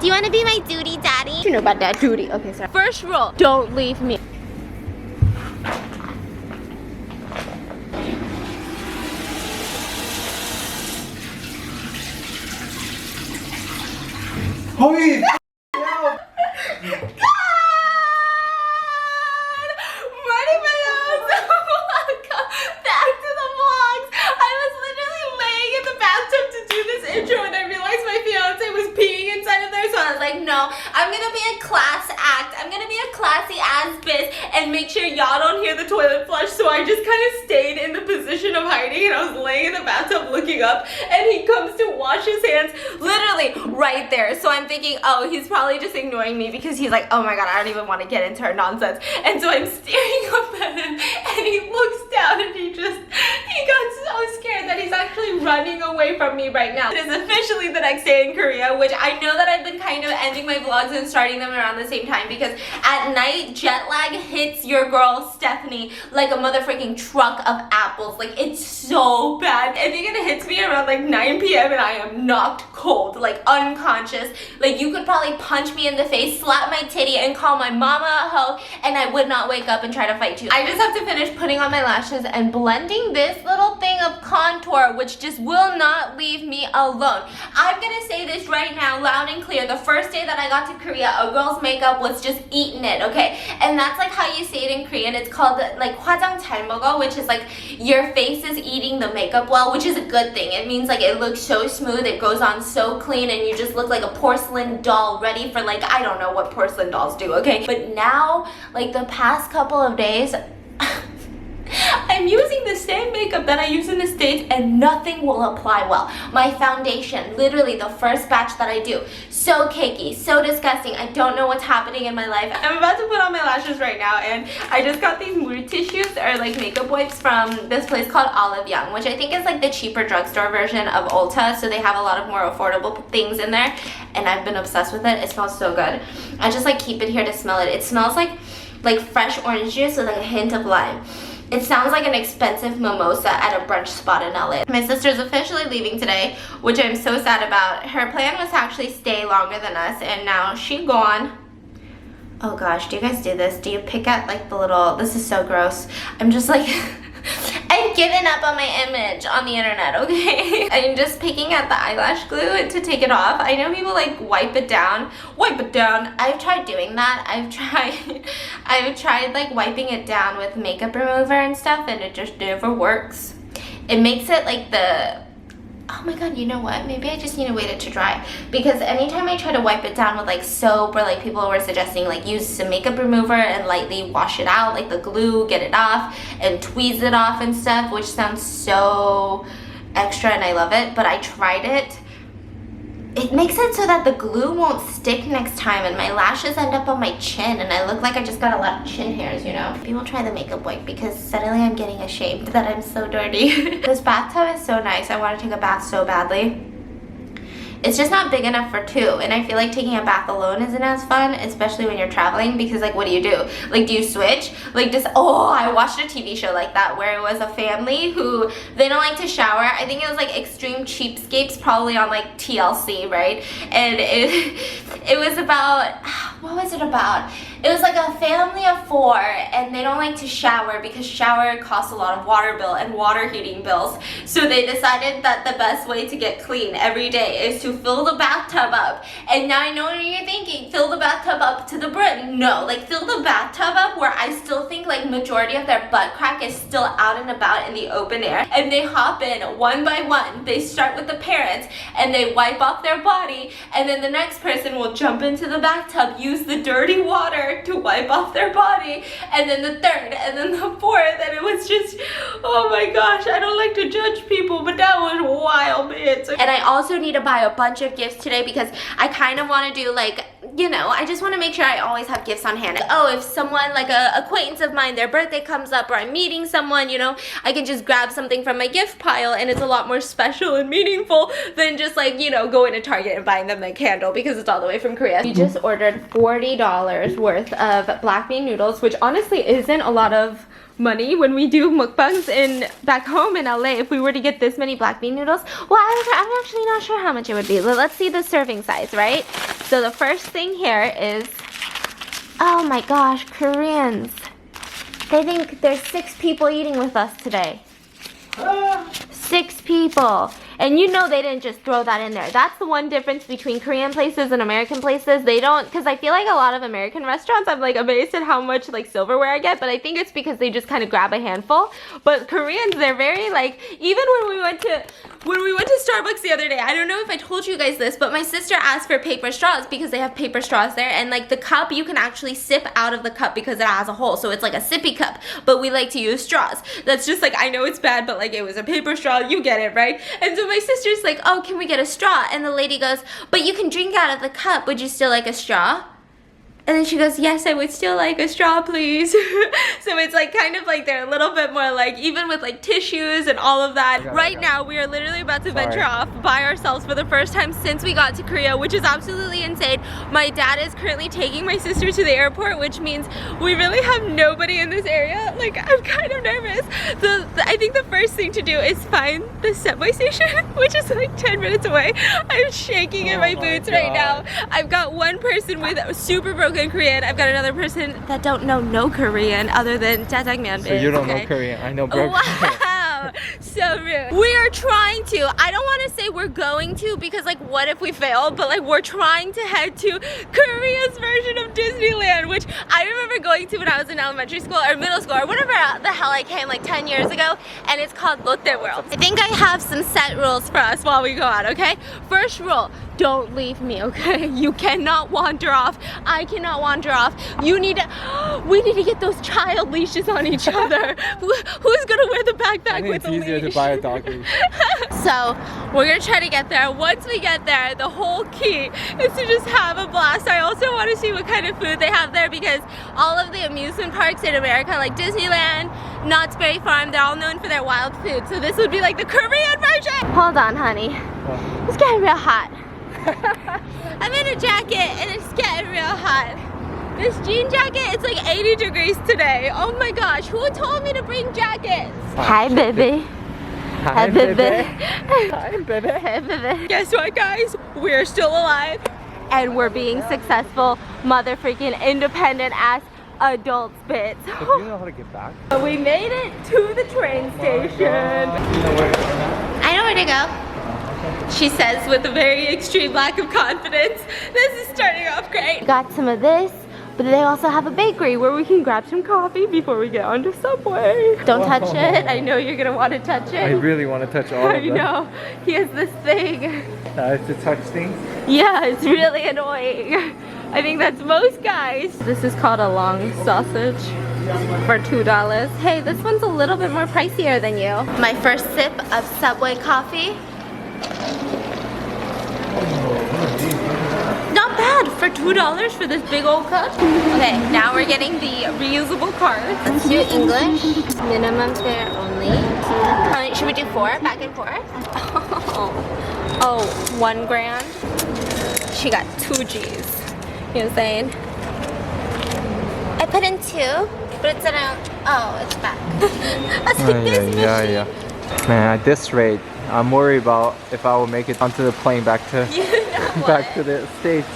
Do you want to be my duty daddy? You know about that duty. Okay, sorry. First rule, don't leave me. Holy I'm gonna be a class act. I'm gonna be a classy ass bitch and make sure y'all don't hear the toilet flush. So I just kind of stayed in the position of hiding and I was laying in the bathtub looking up and he comes to wash his hands literally right there. So I'm thinking, oh, he's probably just ignoring me because he's like, oh my god, I don't even want to get into her nonsense. And so I'm staring up at him and he looks down and he got so scared that he's actually running away from me right now. It is officially the next day in Korea, which I know that I've been kind of ending my vlogs and starting them around the same time because at night jet lag hits your girl Stephanie like a motherfucking truck of apples. Like, it's so bad. I think it hits me around like 9 p.m. and I am knocked cold, like unconscious. Like, you could probably punch me in the face, slap my titty, and call my mama a hoe, and I would not wake up and try to fight you. I just have to finish putting on my lashes and blending this little thing of contour, which just will not leave me alone. I'm gonna say this right now loud and clear. The first day that I got to Korea, a girl's makeup was just eating it, okay? And that's like how you say it in Korean. It's called like 화장 잘 먹어, which is like your face is eating the makeup well, which is a good thing. It means like it looks so smooth, it goes on so clean, and you just look like a porcelain doll ready for, like, I don't know what porcelain dolls do, okay? But now, like the past couple of days, I'm using the same makeup that I use in the States and nothing will apply well. My foundation, literally the first batch that I do, so cakey, so disgusting. I don't know what's happening in my life. I'm about to put on my lashes right now and I just got these mood tissues or like makeup wipes from this place called Olive Young, which I think is like the cheaper drugstore version of Ulta, so they have a lot of more affordable things in there and I've been obsessed with it. It smells so good. I just like keep it here to smell it. It smells like fresh orange juice with like a hint of lime. It sounds like an expensive mimosa at a brunch spot in LA. My sister's officially leaving today, which I'm so sad about. Her plan was to actually stay longer than us, and now she's gone. Oh gosh, do you guys do this? Do you pick at like the little, this is so gross. I'm just like, I've given up on my image on the internet, okay? I'm just picking at the eyelash glue to take it off. I know people like wipe it down. Wipe it down. I've tried doing that. I've tried like wiping it down with makeup remover and stuff and it just never works. It makes it like the, oh my god, you know what? Maybe I just need to wait it to dry. Because anytime I try to wipe it down with like soap or like people were suggesting like use some makeup remover and lightly wash it out, like the glue, get it off and tweeze it off and stuff, which sounds so extra and I love it, but I tried it. It makes it so that the glue won't stick next time and my lashes end up on my chin and I look like I just got a lot of chin hairs, you know? People try the makeup wipe because suddenly I'm getting ashamed that I'm so dirty. This bathtub is so nice. I want to take a bath so badly. It's just not big enough for two, and I feel like taking a bath alone isn't as fun, especially when you're traveling, because like what do? Like, do you switch? Like just, oh, I watched a TV show like that where it was a family who, they don't like to shower. I think it was like Extreme Cheapskates, probably on like TLC, right? And it was about, what was it about? It was like a family of 4 and they don't like to shower because shower costs a lot of water bill and water heating bills. So they decided that the best way to get clean every day is to fill the bathtub up. And now I know what you're thinking, fill the bathtub up to the brim. No, like fill the bathtub up where I still think like majority of their butt crack is still out and about in the open air. And they hop in one by one. They start with the parents and they wipe off their body, and then the next person will jump into the bathtub, use the dirty water to wipe off their body, and then the third, and then the fourth, and it was just, oh my gosh, I don't like to judge people, but that was wild, man. And I also need to buy a bunch of gifts today because I kind of want to do like, you know, I just want to make sure I always have gifts on hand. Oh, if someone, like a acquaintance of mine, their birthday comes up or I'm meeting someone, you know, I can just grab something from my gift pile and it's a lot more special and meaningful than just like, you know, going to Target and buying them a candle because it's all the way from Korea. We just ordered $40 worth of black bean noodles, which honestly isn't a lot of money when we do mukbangs back home in LA. If we were to get this many black bean noodles, well, I'm actually not sure how much it would be. Let's see the serving size, right? So the first thing here is, oh my gosh, Koreans. They think there's 6 people eating with us today. 6 people. And you know they didn't just throw that in there. That's the one difference between Korean places and American places. They don't, because I feel like a lot of American restaurants, I'm like amazed at how much like silverware I get, but I think it's because they just kind of grab a handful. But Koreans, they're very like, even when we went to Starbucks the other day, I don't know if I told you guys this, but my sister asked for paper straws because they have paper straws there, and like the cup, you can actually sip out of the cup because it has a hole, so it's like a sippy cup, but we like to use straws. That's just like, I know it's bad, but like it was a paper straw, you get it, right? And so my sister's like, oh, can we get a straw? And the lady goes, but you can drink out of the cup, would you still like a straw? And then she goes, yes, I would still like a straw, please. So it's like kind of like they're a little bit more like, even with like tissues and all of that. Right now, we are literally about to venture off by ourselves for the first time since we got to Korea, which is absolutely insane. My dad is currently taking my sister to the airport, which means we really have nobody in this area. Like, I'm kind of nervous. I think the first thing to do is find the subway station, which is like 10 minutes away. I'm shaking in my boots right now. I've got one person with super broken Korean. I've got another person that don't know no Korean other than jjajangmyeon. So you don't know Korean. I know broken. Wow, so rude. We are trying to. I don't want to say we're going to because like what if we fail? But like we're trying to head to Korea's version of Disneyland, which I remember going to when I was in elementary school or middle school or whatever the hell I came like 10 years ago, and it's called Lotte World. I think I have some set rules for us while we go out, okay? First rule, don't leave me, okay? You cannot wander off. I cannot wander off. You need to, we need to get those child leashes on each other. Who's gonna wear the backpack with the leash? It's easier to buy a dog leash. So we're gonna try to get there. Once we get there, the whole key is to just have a blast. I also want to see what kind of food they have there because all of the amusement parks in America, like Disneyland, Knott's Berry Farm, they're all known for their wild food. So this would be like the Korean version. Hold on, honey. It's getting real hot. I'm in a jacket and it's getting real hot. This jean jacket, it's like 80 degrees today. Oh my gosh, who told me to bring jackets? Hi, baby. Hi, baby. Hi, baby. Hey, baby. Guess what, guys? We're still alive and we're being successful, mother freaking independent ass adults bits. Do you know how to get back? We made it to the train station. I know where to go. She says with a very extreme lack of confidence. This is starting off great. Got some of this, but they also have a bakery where we can grab some coffee before we get on the subway. Don't touch it. I know you're gonna want to touch it. I really want to touch all of them. I know. He has this thing. It's a touch thing? Yeah, it's really annoying. I think that's most guys. This is called a long sausage for $2. Hey, this one's a little bit more pricier than you. My first sip of Subway coffee. Not bad for $2 for this big old cup. Okay, now we're getting the reusable cards. Let's do English. Minimum fare only. How many, should we do 4 back and forth? Oh, 1 grand. She got 2 G's. You know what I'm saying? I put in 2, but it's around, oh, it's back. I was like, this machine. Man, at this rate, I'm worried about if I will make it onto the plane back to back to the States.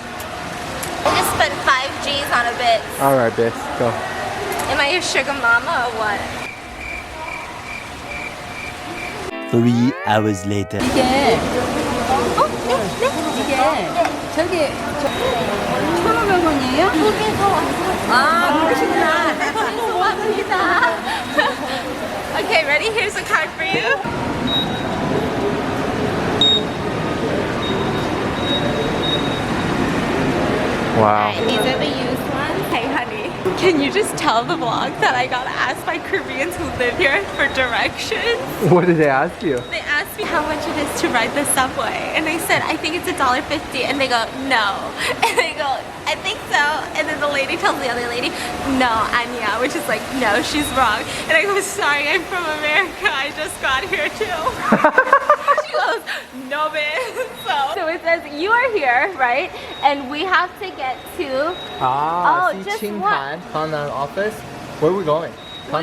I just spent 5 G's on a bit. Alright, bitch, go. Am I your sugar mama or what? 3 hours later. 이게 저기 1,500원이에요? 거기서 왔어요. 아, 그러시구나. 거기서 왔습니다. Okay, ready? Here's a card for you. Wow. Alright, these are the used ones. Hey, honey, can you just tell the vlog that I got asked by Koreans who live here for directions? What did they ask you? They asked me how much it is to ride the subway, and I said, I think it's $1.50, and they go, no. And they go, I think so. And then the lady tells the other lady, no, Anya, which is like, no, she's wrong. And I go, sorry, I'm from America. I just got here too. She goes, no, man. So it says you are here, right? And we have to get to just one. Gangnam office. Where are we going? We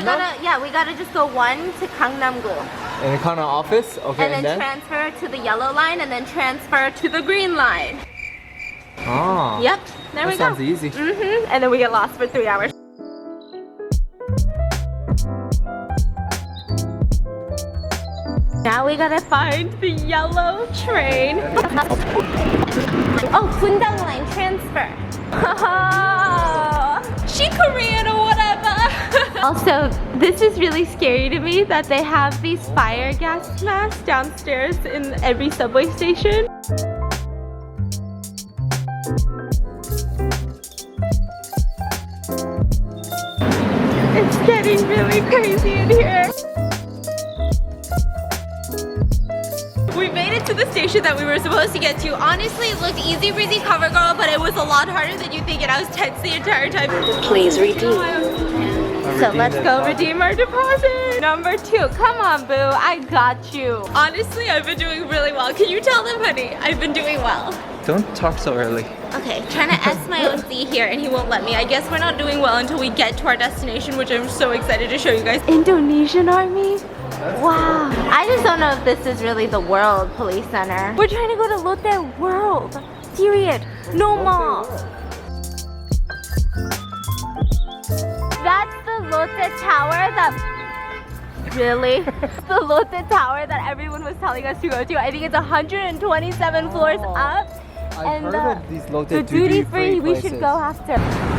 gotta just go 1 to Gangnam-gu. In the Gangnam office? Okay, and then transfer to the yellow line and then transfer to the green line. Oh. Yep, there we That go. sounds easy. And then we get lost for 3 hours. Now we gotta find the yellow train. Oh, Gundang line transfer. She Korean or whatever. Also, this is really scary to me that they have these fire gas masks downstairs in every subway station. It's getting really crazy in here. We made it to the station that we were supposed to get to. Honestly, it looked easy breezy cover girl, but it was a lot harder than you think, and I was tense the entire time. Please redeem. So let's go redeem our deposit. Number 2, come on boo, I got you. Honestly, I've been doing really well. Can you tell them, honey? I've been doing well. Don't talk so early. Okay, trying to S my own Z here and he won't let me. I guess we're not doing well until we get to our destination, which I'm so excited to show you guys. Indonesian army? Wow. I just don't know if this is really the World Police Center. We're trying to go to Lotte World. Period. No more. That's the Lotte Tower that... Really? The Lotte Tower that everyone was telling us to go to. I think it's 127 floors up. I've heard of these Lotte the duty-free we should go after.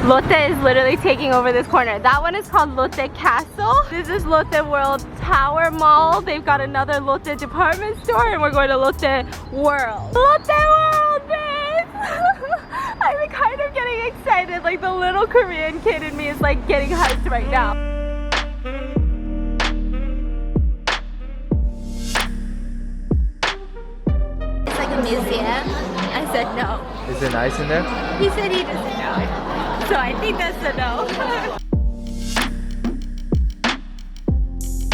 Lotte is literally taking over this corner. That one is called Lotte Castle. This is Lotte World Tower Mall. They've got another Lotte department store, and we're going to Lotte World. Lotte World, bitch! I'm kind of getting excited. Like the little Korean kid in me is like getting hyped right now. It's like a museum. I said no. Is it nice in there? He said he doesn't know. So I think that's a no.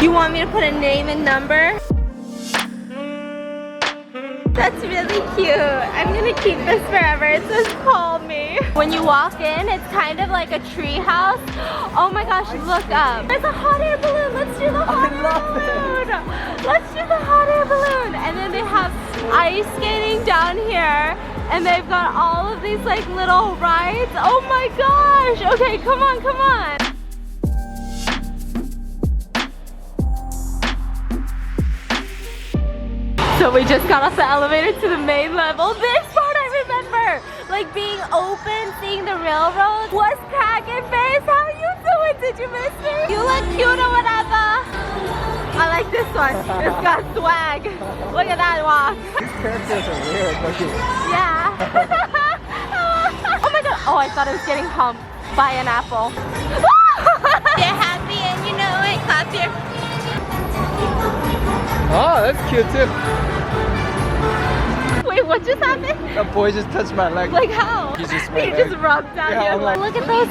You want me to put a name and number? That's really cute. I'm gonna keep this forever. It says call me. When you walk in, it's kind of like a tree house. Oh my gosh, look up. There's a hot air balloon. Let's do the hot air balloon. Let's do the hot air balloon. And then they have ice skating down here. And they've got all of these like little rides. Oh my gosh. Okay, come on, come on. So we just got off the elevator to the main level. This part I remember. Like being open, seeing the railroad. What's cracking, face? How you doing? Did you miss me? You look cute or whatever. I like this one. It's got swag. Look at that walk. These characters are weird looking. Yeah. Oh my god. Oh, I thought I was getting humped by an apple. You're happy and you know it. Clap your... Oh, that's cute too. Wait, what just happened? That boy just touched my leg. Like how? He just rubbed down Yeah, your I'm leg. like- Look at those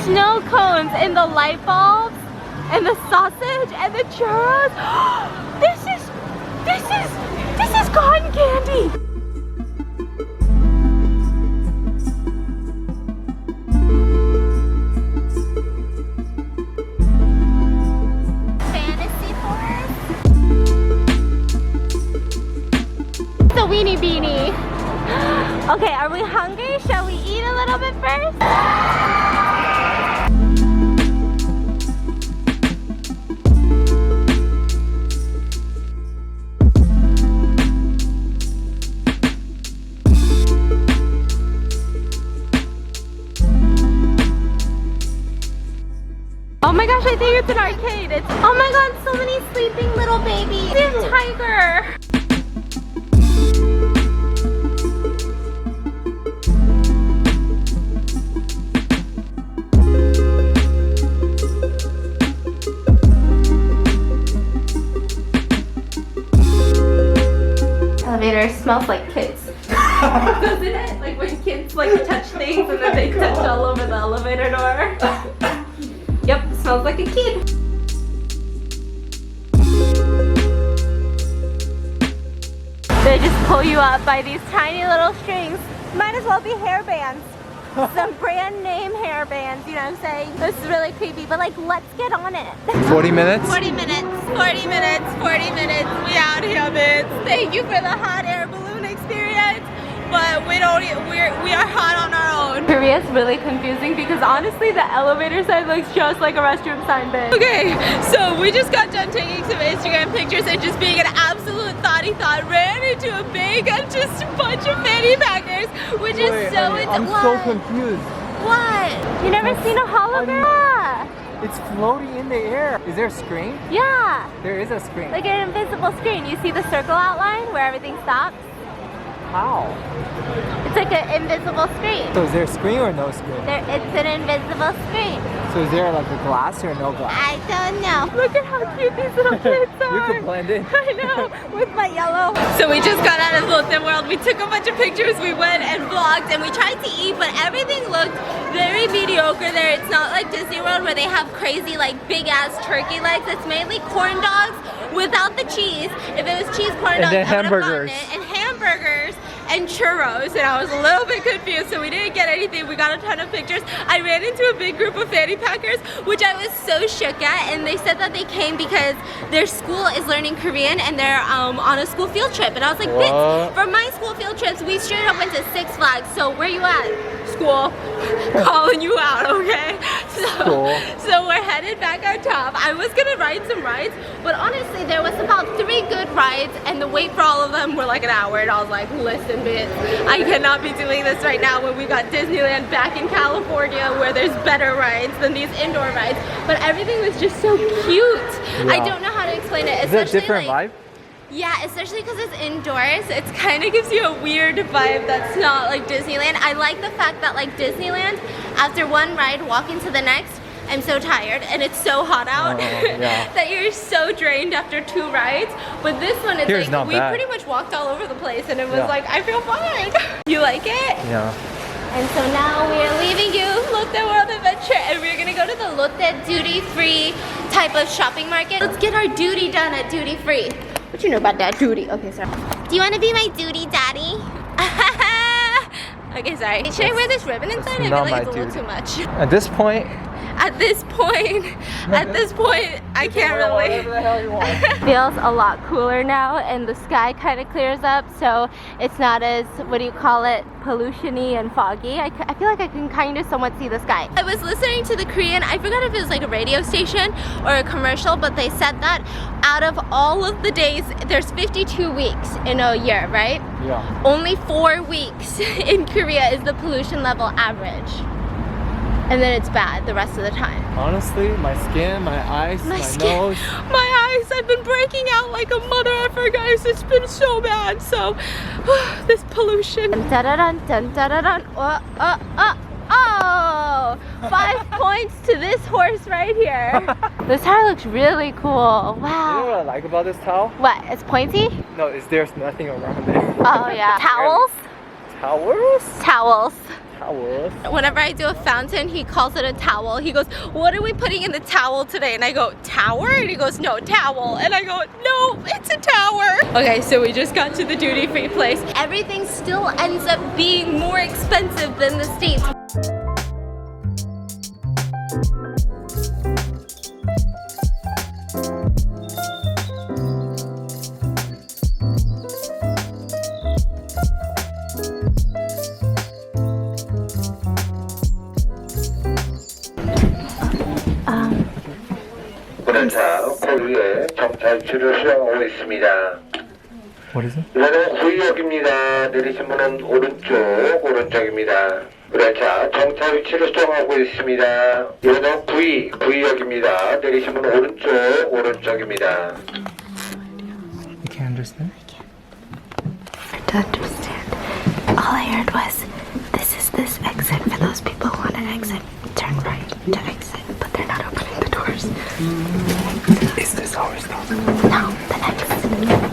snow cones and the light bulbs and the sausage and the churros. This is cotton candy. Fantasy forest. The weenie beanie. Okay, are we hungry? Shall we eat a little bit first? Oh my gosh, I think it's an arcade. Oh my god, so many sleeping little babies. There's a tiger. Elevator smells like kids. Doesn't it? Like when kids like touch things and then they touch all over the elevator door. Yep, smells like a kid. They just pull you up by these tiny little strings. Might as well be hair bands. Some brand name hair bands, you know what I'm saying? This is really creepy, but like, let's get on it. 40 minutes? 40 minutes, 40 minutes, 40 minutes. We out here, bitch. Thank you for the hot air balloon experience. but we are hot on our own. Korea's really confusing because honestly the elevator sign looks just like a restroom sign, bitch. Okay, so we just got done taking some Instagram pictures and just being an absolute thoughty thought, ran into a big just bunch of fanny packers, which is so I'm so confused. What? You never seen a hologram? It's floating in the air. Is there a screen? Yeah. There is a screen. Like an invisible screen. You see the circle outline where everything stops? How? It's like an invisible screen. So is there a screen or no screen? It's an invisible screen. So is there like a glass or no glass? I don't know. Look at how cute these little kids are. You could blend in. I know, with my yellow. So we just got out of Lotte World. We took a bunch of pictures. We went and vlogged and we tried to eat, but everything looked very mediocre there. It's not like Disney World where they have crazy like big ass turkey legs. It's mainly corn dogs without the cheese. If it was cheese corn dogs, then I would've hamburgers. gotten it. And hamburgers and churros, and I was a little bit confused, so we didn't get anything. We got a ton of pictures. I ran into a big group of fanny packers, which I was so shook at, and they said that they came because their school is learning Korean and they're on a school field trip. And I was like, bitch, for my school field trips, we straight up went to Six Flags. So where you at? School. Calling you out, okay? So we're headed back on top. I was gonna ride some rides, but honestly, there was about 3 good rides, and the wait for all of them were like an hour, and I was like, listen, bitch, I cannot be doing this right now when we got Disneyland back in California where there's better rides than these indoor rides. But everything was just so cute. Yeah. I don't know how to explain it. Is it a different vibe? Yeah, especially because it's indoors. It kind of gives you a weird vibe that's not like Disneyland. I like the fact that like Disneyland, after one ride, walking to the next, I'm so tired and it's so hot out that you're so drained after 2 rides. But this one, it's Here's like we bad. pretty much walked all over the place and it was like, I feel fine. You like it? Yeah. And so now we are leaving you, Lotte World Adventure, and we're gonna go to the Lotte duty-free type of shopping market. Let's get our duty done at duty-free. What you know about that duty? Okay, sorry. Do you want to be my duty daddy? Okay, sorry. Should I wear this ribbon inside? I feel like it's a little too much. At this point, I can't really. Whatever the hell you want. Feels a lot cooler now, and the sky kind of clears up, so it's not as, what do you call it, pollution-y and foggy. I feel like I can kind of somewhat see the sky. I was listening to the Korean, I forgot if it was like a radio station or a commercial, but they said that out of all of the days, there's 52 weeks in a year, right? Yeah. Only 4 weeks in Korea is the pollution level average. And then it's bad the rest of the time. Honestly, my skin, my eyes, my nose. My eyes, I've been breaking out like a mother effer, guys. It's been so bad. So, this pollution. Dun, dun, dun, dun, dun. Oh, 5 points to this horse right here. This towel looks really cool. Wow. You know what I like about this towel? What? It's pointy? No, there's nothing around it. Oh yeah. Towels? Towels? Towels. Towels. Whenever I do a fountain, he calls it a towel. He goes, what are we putting in the towel today? And I go, tower? And he goes, no, towel. And I go, no, it's a tower. Okay, so we just got to the duty-free place. Everything still ends up being more expensive than the States. 자, 거기에 정찰치를 수행하고 있습니다. What is it? 이번엔 구역입니다. 내리신 분은 오른쪽입니다. 그렇죠. 정찰 위치를 수정하고 있습니다. 이번엔 구역입니다. 내리신 분은 오른쪽입니다. You can't understand? To understand. All I heard was, this is this exit for those people who want to exit. Turn right to exit, but they're not opening the doors. Is this how we stop? No, the next.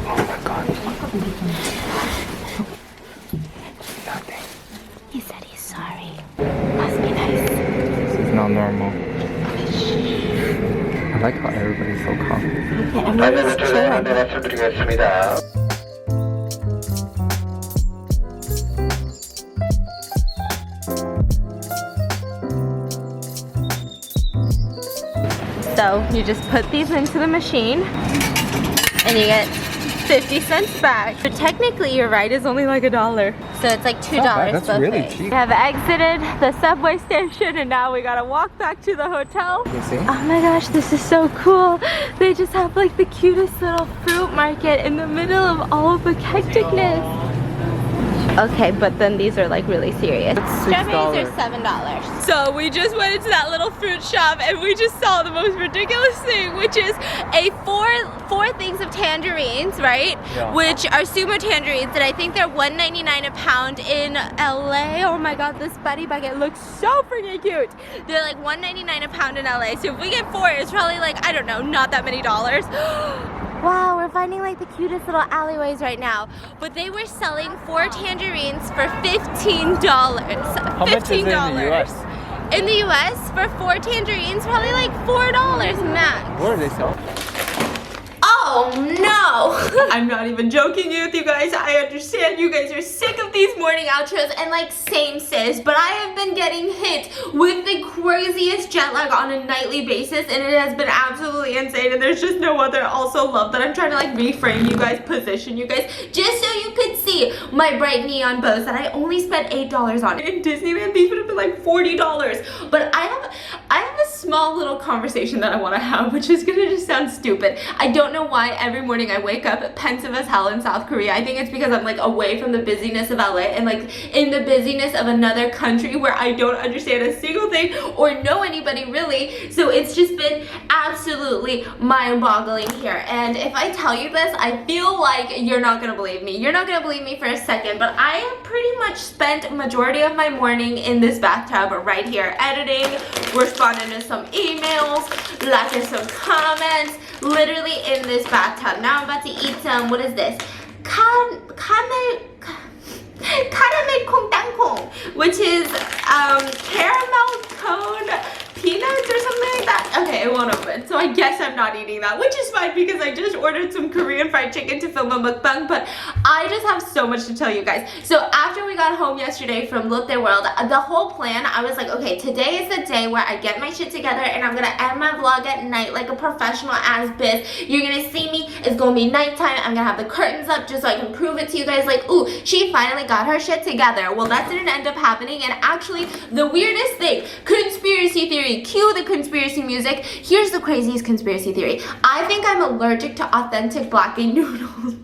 Oh my god. Nothing. He said he's sorry. Must be nice. This is not normal. I like how everybody's so calm. Yeah, everyone's 안전운전에 chilling. 안내 말씀드리겠습니다. So you just put these into the machine and you get 50 cents back. But technically your ride is only like $1. So it's like $2 That's both really ways. cheap. We have exited the subway station and now we gotta walk back to the hotel. You see? Oh my gosh, this is so cool. They just have like the cutest little fruit market in the middle of all of the hecticness. Okay, but then these are like really serious. Strawberries are $7. So we just went into that little fruit shop and we just saw the most ridiculous thing, which is a four things of tangerines, right? Yeah. Which are sumo tangerines, and I think they're $1.99 a pound in LA. Oh my god, this Buddy bucket looks so freaking cute. They're like $1.99 a pound in LA. So if we get 4, it's probably like, I don't know, not that many dollars. Wow, we're finding like the cutest little alleyways right now. But they were selling 4 tangerines for $15. How much is it in the US? In the US, for 4 tangerines, probably like $4 max. Where are they selling? Oh no! I'm not even joking with you guys. I understand you guys are sick of these morning outros and like same sis, but I have been getting hit with the craziest jet lag on a nightly basis and it has been absolutely insane and there's just no other also love that I'm trying to like reframe you guys, position you guys, just so you could see my bright neon bows that I only spent $8 on. In Disneyland, these would have been like $40. But I have a small little conversation that I want to have, which is gonna just sound stupid. I don't know why every morning I wake up pensive as hell in South Korea. I think it's because I'm like away from the busyness of LA and like in the busyness of another country where I don't understand a single thing or know anybody really. So it's just been absolutely mind-boggling here. And if I tell you this, I feel like you're not gonna believe me. You're not gonna believe me for a second, but I have pretty much spent majority of my morning in this bathtub right here, editing, responding to some emails, liking some comments, literally in this bathtub. Now I'm about to eat some, what is this? Caramel kong tangkong, which is caramel cone peanuts or something like that. Okay, it won't open, so I guess I'm not eating that, which is fine because I just ordered some Korean fried chicken to film a mukbang, but I just have so much to tell you guys. So after we got home yesterday from Lotte World, the whole plan, I was like, okay, today is the day where I get my shit together and I'm gonna end my vlog at night like a professional ass bitch. You're gonna see me, it's gonna be nighttime, I'm gonna have the curtains up just so I can prove it to you guys like, ooh, she finally got her shit together. Well, that didn't end up happening, and actually the weirdest thing, conspiracy theory, cue the conspiracy music. Here's the craziest conspiracy theory. I think I'm allergic to authentic black bean noodles.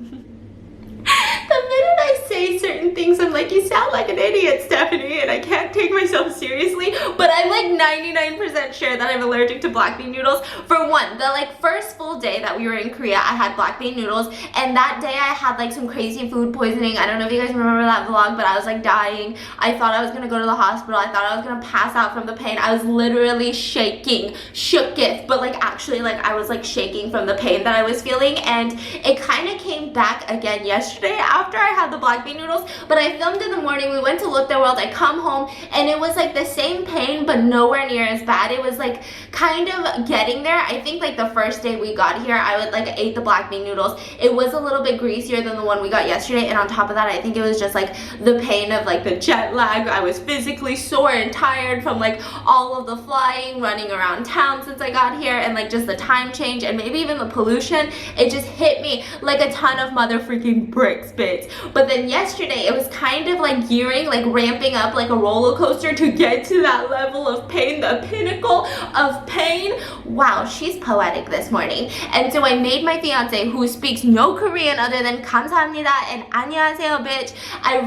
The minute I say certain things, I'm like, you sound like an idiot, Stephanie, and I can't take myself seriously, but I'm like 99% sure that I'm allergic to black bean noodles. For one, the like first full day that we were in Korea, I had black bean noodles, and that day I had like some crazy food poisoning. I don't know if you guys remember that vlog, but I was like dying. I thought I was gonna go to the hospital. I thought I was gonna pass out from the pain. I was literally shaking, shooketh, but like actually like I was like shaking from the pain that I was feeling, and it kind of came back again yesterday after I had the black bean noodles. But I filmed in the morning, we went to Lotte World, I come home and it was like the same pain but nowhere near as bad. It was like kind of getting there. I think like the first day we got here, I would like ate the black bean noodles. It was a little bit greasier than the one we got yesterday, and on top of that I think it was just like the pain of like the jet lag. I was physically sore and tired from like all of the flying, running around town since I got here, and like just the time change and maybe even the pollution. It just hit me like a ton of mother freaking bricks, bitch. But then yesterday it was kind of like gearing, like ramping up like a roller coaster to get to that level of pain, the pinnacle of pain. Wow, she's poetic this morning. And so I made my fiance, who speaks no Korean other than 감사합니다 and 안녕하세요 bitch, I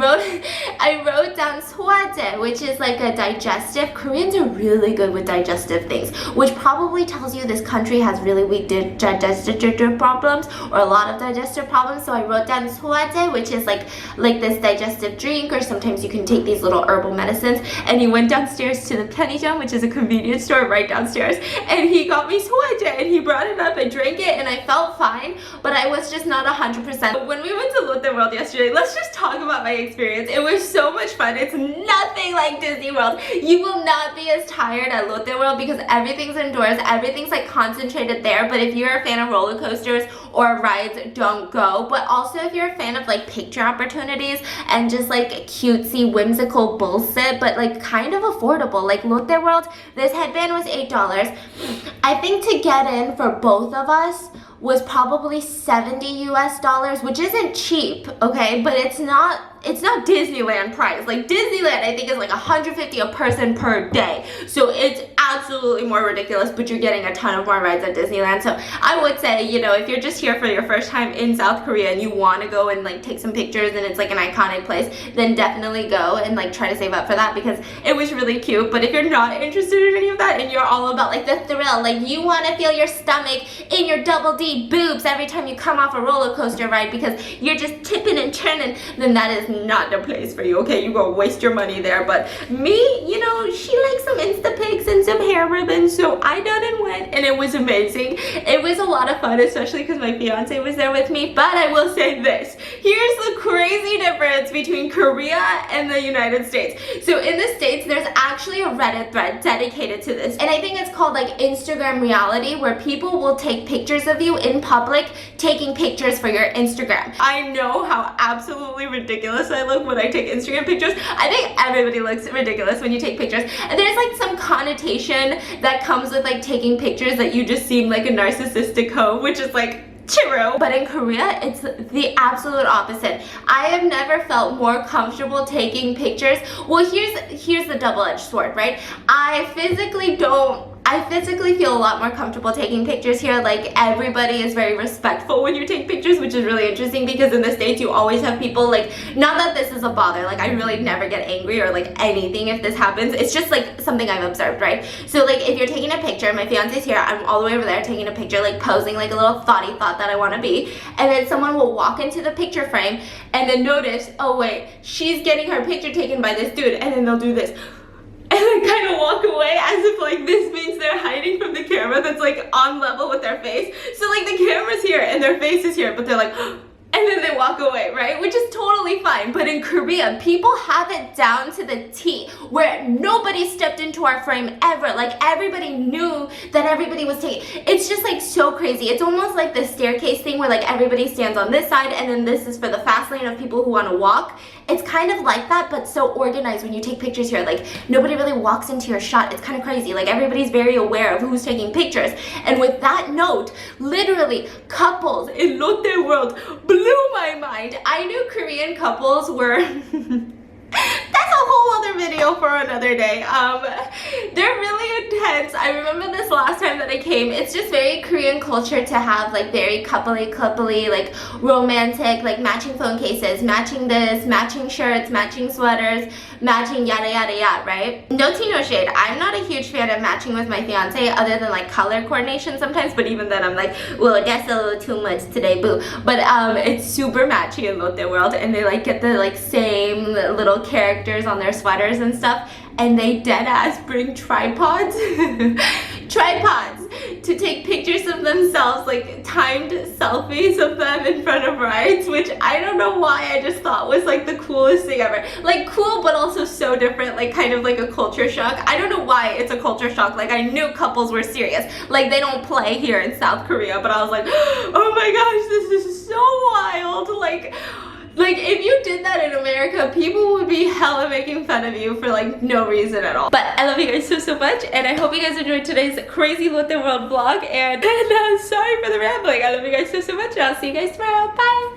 wrote down 소화제, which is like a digestive. Koreans are really good with digestive things, which probably tells you this country has really weak digestive problems, or a lot of digestive problems. So I wrote down 소화제, which is like this digestive drink, or sometimes you can take these little herbal medicines. And he went downstairs to the 편의점, which is a convenience store right downstairs, and he got me 소화제 and he brought it up. I drank it and I felt fine, but I was just not 100%. When we went to Lotte World yesterday, let's just talk about my experience. It was so much fun. It's nothing like Disney World. You will not be as tired at Lotte World because everything's indoors, everything's like concentrated there. But if you're a fan of roller coasters or rides, don't go. But also if you're a fan of like picture opportunities and just like cutesy whimsical bullshit but like kind of affordable, like Lotte World, this headband was $8. I think to get in for both of us was probably $70 US, which isn't cheap, okay, but it's not Disneyland price. Like Disneyland I think is like $150 a person per day, so it's absolutely more ridiculous, but you're getting a ton of more rides at Disneyland. So I would say, you know, if you're just here for your first time in South Korea and you want to go and like take some pictures and it's like an iconic place, then definitely go and like try to save up for that because it was really cute. But if you're not interested in any of that and you're all about like the thrill, like you want to feel your stomach in your double D boobs every time you come off a roller coaster ride because you're just tipping and turning, then that is not the place for you, okay? You go waste your money there. But me, you know, she likes some Insta pics and some hair ribbons, so I done and went, and it was amazing. It was a lot of fun, especially because my fiance was there with me. But I will say this, here's the crazy difference between Korea and the United States. So in the States, there's actually a Reddit thread dedicated to this, and I think it's called like Instagram reality, where people will take pictures of you in public, taking pictures for your Instagram. I know how absolutely ridiculous I look when I take Instagram pictures. I think everybody looks ridiculous when you take pictures, and there's like some connotation that comes with like taking pictures that you just seem like a narcissistic hoe, which is like true. But in Korea, it's the absolute opposite. I have never felt more comfortable taking pictures. Well, here's the double-edged sword, right? I physically feel a lot more comfortable taking pictures here. Like everybody is very respectful when you take pictures, which is really interesting because in the States you always have people like, not that this is a bother, like I really never get angry or like anything if this happens. It's just like something I've observed, right? So like if you're taking a picture, my fiance's here, I'm all the way over there taking a picture, like posing like a little thoughty thought that I want to be, and then someone will walk into the picture frame and then notice, oh wait, she's getting her picture taken by this dude, and then they'll do this and then kind of walk away as if like this means they're hiding from the camera that's like on level with their face. So like the camera's here and their face is here, but they're like and then they walk away, right? Which is totally fine. But in Korea, people have it down to the T, where nobody stepped into our frame ever. Like everybody knew that everybody was taking. It's just like so crazy. It's almost like the staircase thing where like everybody stands on this side and then this is for the fast lane of people who want to walk. It's kind of like that, but so organized when you take pictures here. Like nobody really walks into your shot. It's kind of crazy. Like everybody's very aware of who's taking pictures. And with that note, literally couples in Lotte World blew my mind. I knew Korean couples were that's a whole other video for another day. They're really intense. I remember this last time that I came. It's just very Korean culture to have like very coupley, like romantic, like matching phone cases, matching this, matching shirts, matching sweaters, matching yada yada yada, right? No tea, no shade. I'm not a huge fan of matching with my fiance other than like color coordination sometimes, but even then I'm like, well, that's a little too much today, boo. But it's super matchy in Lotte World, and they like get the like same little characters on their sweaters and stuff, and they dead ass bring tripods tripods to take pictures of themselves, like timed selfies of them in front of rides, which I don't know why I just thought was like the coolest thing ever. Like cool, but also so different, like kind of like a culture shock. I don't know why it's a culture shock. Like I knew couples were serious, like they don't play here in South Korea, but I was like, oh my gosh, this is so wild. Like if you did that in America, people would be hella making fun of you for like no reason at all. But I love you guys so much, and I hope you guys enjoyed today's crazy Lotte World vlog, and sorry for the rambling. I love you guys so much, and I'll see you guys tomorrow. Bye!